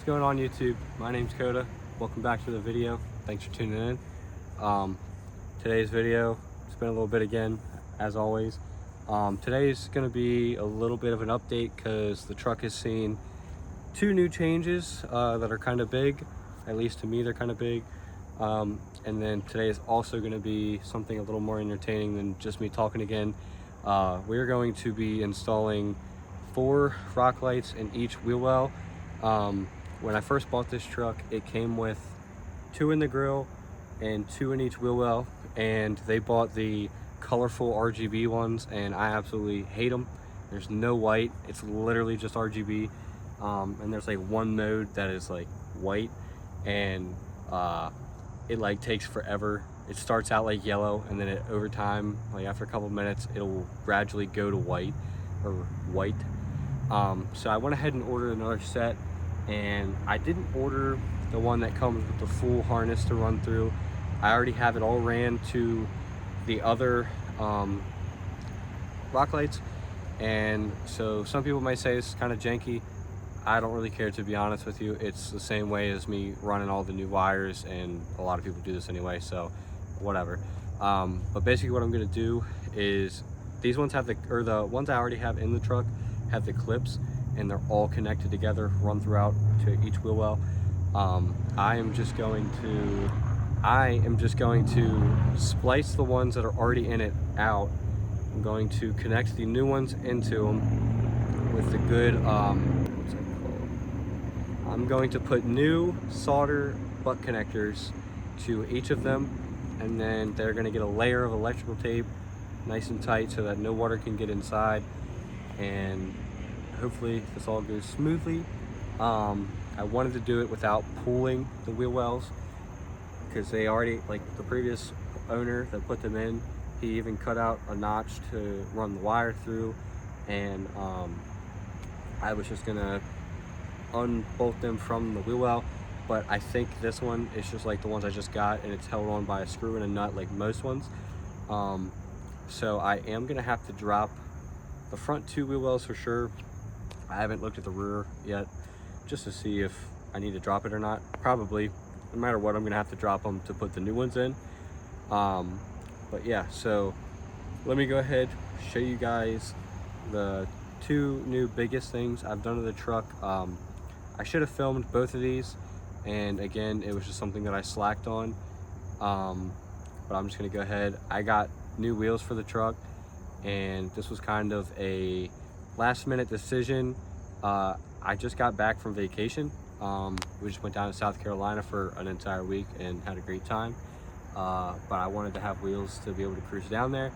What's going on YouTube? My name's Coda. Welcome back to the video. Thanks for tuning in. Today's video, it's been a little bit again, as always. Today's gonna be a little bit of an update because the truck has seen two new changes that are kind of big. At least to me, they're kind of big. And then today is also gonna be something a little more entertaining than just me talking again. We're going to be installing 4 rock lights in each wheel well. When I first bought this truck, it came with 2 in the grill and 2 in each wheel well, and they bought the colorful RGB ones, and I absolutely hate them. There's no white, it's literally just RGB, and there's like one mode that is like white, and it like takes forever. It starts out like yellow, and then over time, like after a couple minutes, it'll gradually go to white or white. So I went ahead and ordered another set, and I didn't order the one that comes with the full harness to run through. I already have it all ran to the other rock lights, and so some people might say it's kind of janky. I don't really care, to be honest with you. It's the same way as me running all the new wires, and a lot of people do this anyway, so whatever. But basically what I'm going to do is these ones have the ones I already have in the truck have the clips, and they're all connected together, run throughout to each wheel well. I am just going to splice the ones that are already in it out. I'm going to connect the new ones into them with the good, what's it called? I'm going to put new solder butt connectors to each of them, and then they're going to get a layer of electrical tape nice and tight so that no water can get inside, and hopefully this all goes smoothly. I wanted to do it without pulling the wheel wells, because they already, like the previous owner that put them in, he even cut out a notch to run the wire through, and I was just gonna unbolt them from the wheel well. But I think this one is just like the ones I just got, and it's held on by a screw and a nut like most ones. So I am gonna have to drop the front 2 wheel wells for sure. I haven't looked at the rear yet just to see if I need to drop it or not. Probably, no matter what, I'm gonna have to drop them to put the new ones in. But yeah, so let me go ahead, show you guys the 2 new biggest things I've done to the truck. I should have filmed both of these, and again, it was just something that I slacked on. But I'm just gonna go ahead. I got new wheels for the truck, and this was kind of a last minute decision. I just got back from vacation. We just went down to South Carolina for an entire week and had a great time. But I wanted to have wheels to be able to cruise down there,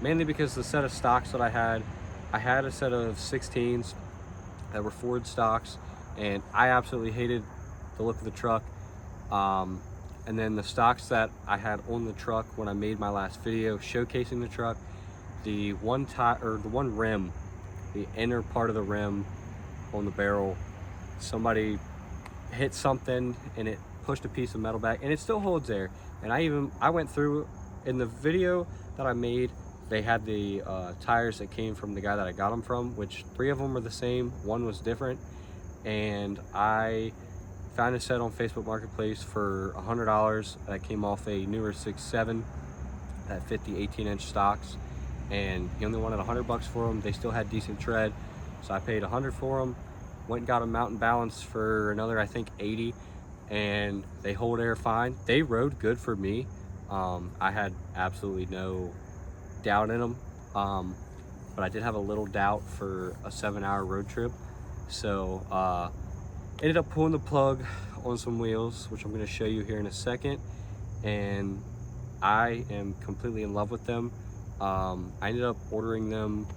mainly because the set of stocks that I had a set of 16s that were Ford stocks, and I absolutely hated the look of the truck. And then the stocks that I had on the truck when I made my last video showcasing the truck, the one rim, the inner part of the rim on the barrel, somebody hit something and it pushed a piece of metal back, and it still holds there. And I went through in the video that I made. They had the tires that came from the guy that I got them from, which 3 of them were the same, 1 was different. And I found a set on Facebook Marketplace for $100 that came off a newer 6.7 at 50 18-inch stocks, and he only wanted $100 for them. They still had decent tread, so I paid $100 for them. Went and got a mountain balance for another, I think, $80, and they hold air fine. They rode good for me. I had absolutely no doubt in them, but I did have a little doubt for a 7-hour road trip. So ended up pulling the plug on some wheels, which I'm going to show you here in a second, and I am completely in love with them. I ended up ordering them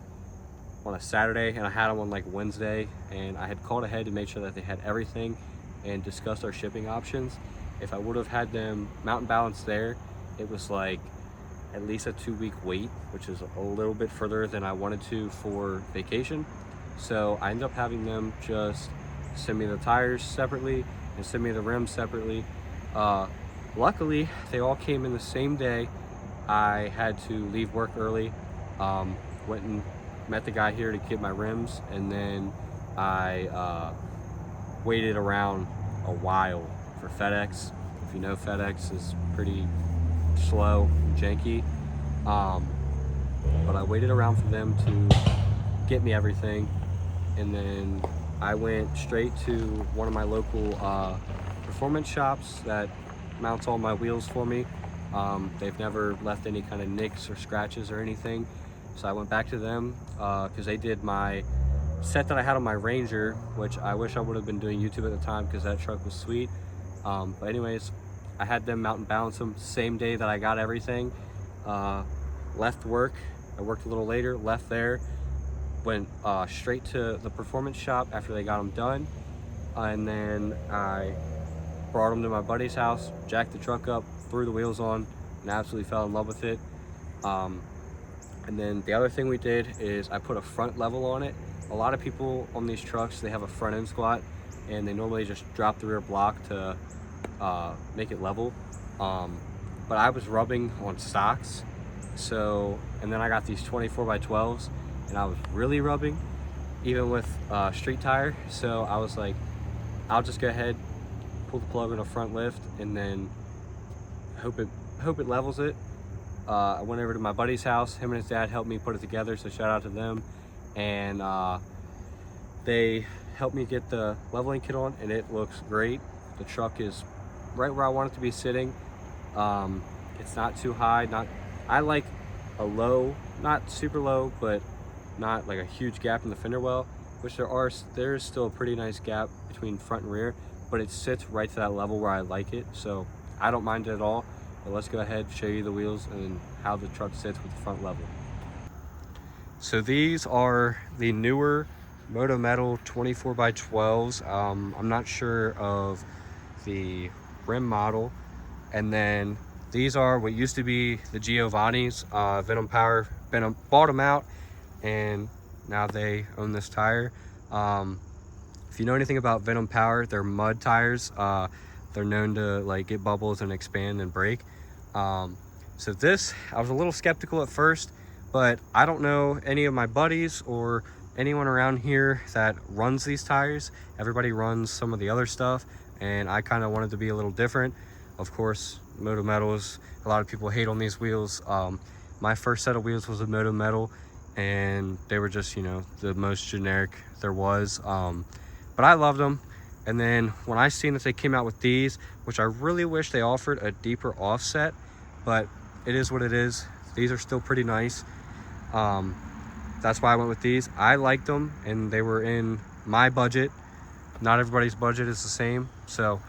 on a Saturday, and I had them on like Wednesday, and I had called ahead to make sure that they had everything and discussed our shipping options. If I would have had them mountain balanced there, it was like at least a 2-week wait, which is a little bit further than I wanted to for vacation. So I ended up having them just send me the tires separately and send me the rims separately. Luckily, they all came in the same day. I had to leave work early, went and met the guy here to get my rims, and then I waited around a while for FedEx. If you know, FedEx is pretty slow and janky. But I waited around for them to get me everything, and then I went straight to one of my local performance shops that mounts all my wheels for me. They've never left any kind of nicks or scratches or anything, so I went back to them because they did my set that I had on my Ranger, which I wish I would have been doing YouTube at the time because that truck was sweet. But anyways, I had them mount and balance them same day that I got everything. Left work, I worked a little later, left there, went straight to the performance shop after they got them done, and then I brought them to my buddy's house, jacked the truck up, threw the wheels on, and absolutely fell in love with it. And then the other thing we did is I put a front level on it. A lot of people on these trucks, they have a front end squat, and they normally just drop the rear block to make it level. But I was rubbing on stocks, and then I got these 24x12s, and I was really rubbing, even with street tire. So I was like, I'll just go ahead, pull the plug on a front lift, and then hope it levels it. I went over to my buddy's house. Him and his dad helped me put it together, so shout out to them. And they helped me get the leveling kit on, and it looks great. The truck is right where I want it to be sitting. It's not too high. I like a low, not super low, but not like a huge gap in the fender well, which there is still a pretty nice gap between front and rear, but it sits right to that level where I like it, so I don't mind it at all. But let's go ahead, show you the wheels and how the truck sits with the front level. So these are the newer Moto Metal 24x12s. I'm not sure of the rim model. And then these are what used to be the Giovanni's. Venom Power bought them out, and now they own this tire. If you know anything about Venom Power, they're mud tires. They're known to like get bubbles and expand and break. So this, I was a little skeptical at first, but I don't know any of my buddies or anyone around here that runs these tires. Everybody runs some of the other stuff, and I kind of wanted to be a little different. Of course, Moto Metals, a lot of people hate on these wheels. My first set of wheels was a Moto Metal, and they were just, you know, the most generic there was. But I loved them. And then when I seen that they came out with these, which I really wish they offered a deeper offset, but it is what it is. These are still pretty nice. That's why I went with these. I liked them, and they were in my budget. Not everybody's budget is the same, so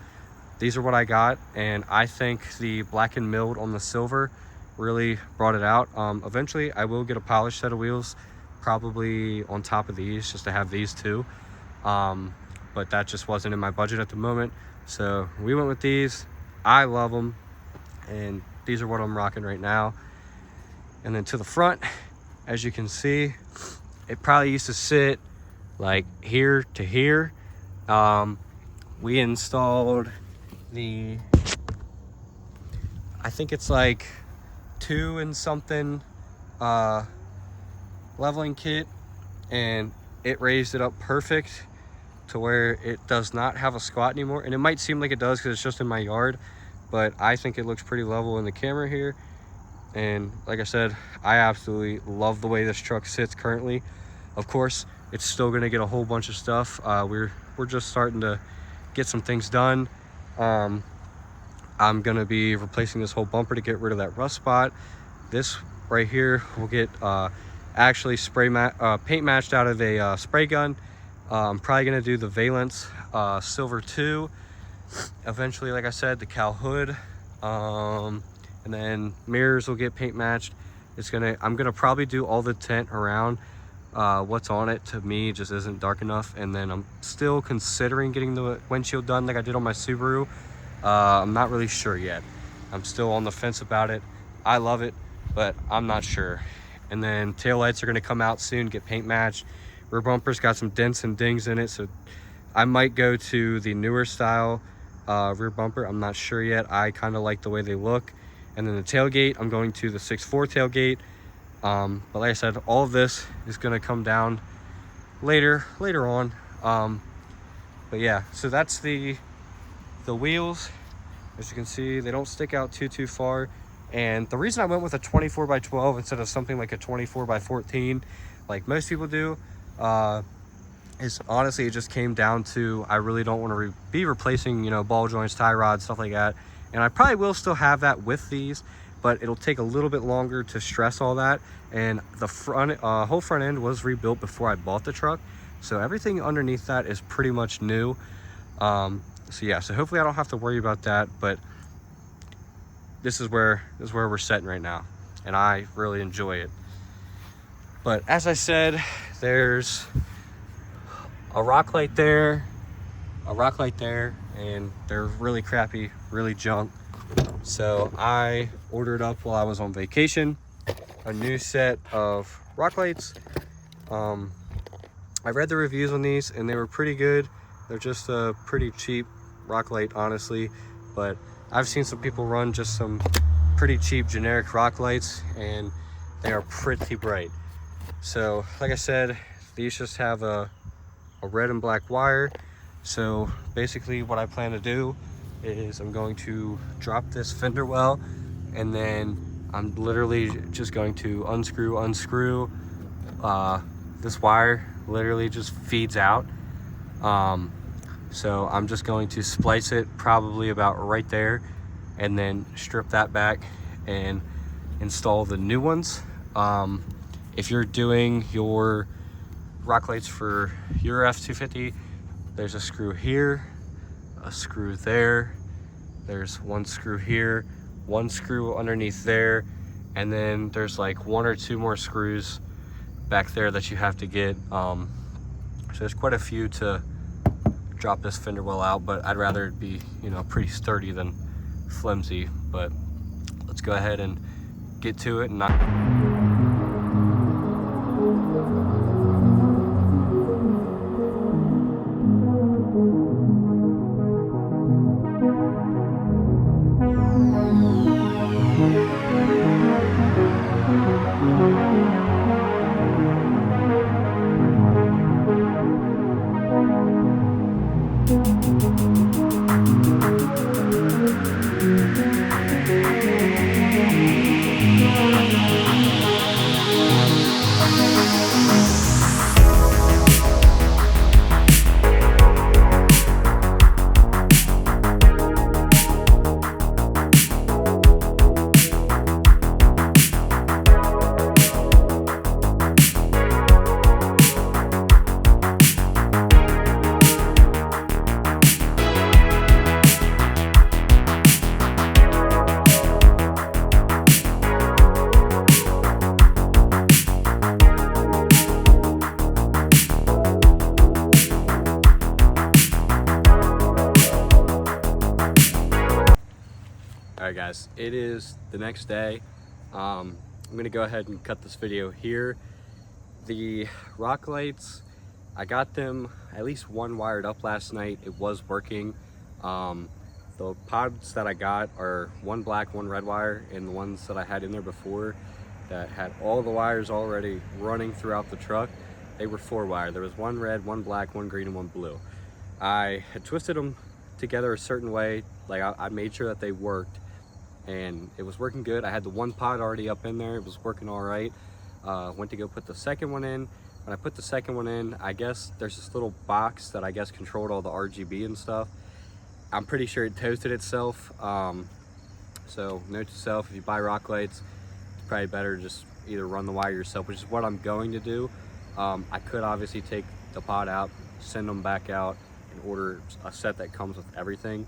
these are what I got, and I think the black and milled on the silver really brought it out. Eventually I will get a polished set of wheels, probably on top of these, just to have these too. But that just wasn't in my budget at the moment, so we went with these. I love them, and these are what I'm rocking right now. And then to the front, as you can see, it probably used to sit like here to here. We installed the, I think it's like 2 and something leveling kit, and it raised it up perfect to where it does not have a squat anymore. And it might seem like it does because it's just in my yard, but I think it looks pretty level in the camera here. And like I said, I absolutely love the way this truck sits currently. Of course, it's still gonna get a whole bunch of stuff. We're just starting to get some things done. I'm gonna be replacing this whole bumper to get rid of that rust spot. This right here will get actually paint matched out of a spray gun. I'm probably gonna do the Valence Silver 2. Eventually, like I said, the cowl hood. And then mirrors will get paint matched. I'm gonna probably do all the tint around. What's on it to me just isn't dark enough. And then I'm still considering getting the windshield done like I did on my Subaru. I'm not really sure yet. I'm still on the fence about it. I love it, but I'm not sure. And then taillights are gonna come out soon, get paint matched. Rear bumper's got some dents and dings in it, so I might go to the newer style rear bumper. I'm not sure yet. I kind of like the way they look. And then the tailgate, I'm going to the 6.4 tailgate. But like I said, all of this is going to come down later on. But yeah, so that's the wheels. As you can see, they don't stick out too far. And the reason I went with a 24 by 12 instead of something like a 24 by 14 like most people do is honestly, it just came down to I really don't want to be replacing, you know, ball joints, tie rods, stuff like that. And I probably will still have that with these, but it'll take a little bit longer to stress all that. And the whole front end was rebuilt before I bought the truck, so everything underneath that is pretty much new. So yeah, so hopefully I don't have to worry about that, but this is where we're sitting right now, and I really enjoy it. But as I said, there's a rock light there, and they're really crappy, really junk. So I ordered up while I was on vacation a new set of rock lights. I read the reviews on these and they were pretty good. They're just a pretty cheap rock light, honestly, but I've seen some people run just some pretty cheap generic rock lights and they are pretty bright. So like I said, these just have a red and black wire. So basically what I plan to do is I'm going to drop this fender well, and then I'm literally just going to unscrew this wire. Literally just feeds out. So I'm just going to splice it probably about right there, and then strip that back and install the new ones. If you're doing your rock lights for your F-250, there's a screw here, a screw there, there's one screw here, one screw underneath there, and then there's like one or two more screws back there that you have to get. So there's quite a few to drop this fender well out, but I'd rather it be, you know, pretty sturdy than flimsy. But let's go ahead and get to it. And Alright guys, it is the next day. I'm gonna go ahead and cut this video here. The rock lights, I got them at least one wired up last night. It was working. The pods that I got are one black, one red wire, and the ones that I had in there before that had all the wires already running throughout the truck, they were 4-wire. There was one red, one black, one green, and one blue. I had twisted them together a certain way, like I made sure that they worked, and it was working good. I had the one pod already up in there, it was working all right. Went to go put the second one in. When I put the second one in, I guess there's this little box that I guess controlled all the RGB and stuff. I'm pretty sure it toasted itself. So note to self, if you buy rock lights, it's probably better just either run the wire yourself, which is what I'm going to do. I could obviously take the pod out, send them back out, and order a set that comes with everything.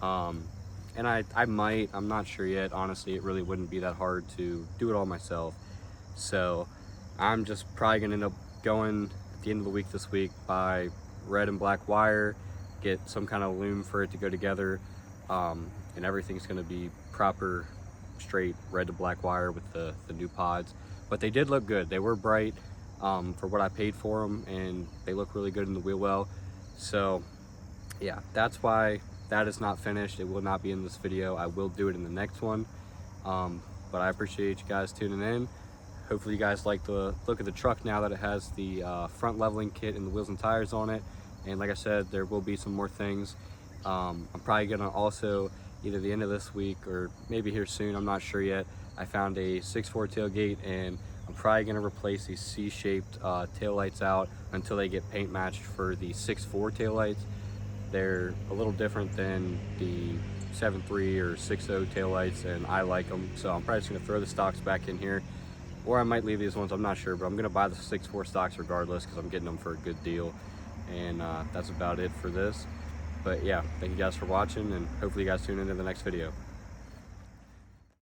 And I might, I'm not sure yet. Honestly, it really wouldn't be that hard to do it all myself. So I'm just probably gonna end up going at the end of the week this week, buy red and black wire, get some kind of loom for it to go together, and everything's gonna be proper straight red to black wire with the new pods. But they did look good. They were bright for what I paid for them, and they look really good in the wheel well. So yeah, that's why that is not finished. It will not be in this video. I will do it in the next one. But I appreciate you guys tuning in. Hopefully you guys like the look of the truck now that it has the front leveling kit and the wheels and tires on it. And like I said, there will be some more things. I'm probably gonna also, either the end of this week or maybe here soon, I'm not sure yet, I found a 6.4 tailgate, and I'm probably gonna replace these C-shaped tail lights out until they get paint matched for the 6.4 tail lights. They're a little different than the 7.3 or 6.0 tail lights, and I like them, so I'm probably just gonna throw the stocks back in here, or I might leave these ones, I'm not sure, but I'm gonna buy the 6.4 stocks regardless because I'm getting them for a good deal. And that's about it for this. But yeah, thank you guys for watching, and hopefully you guys tune into the next video.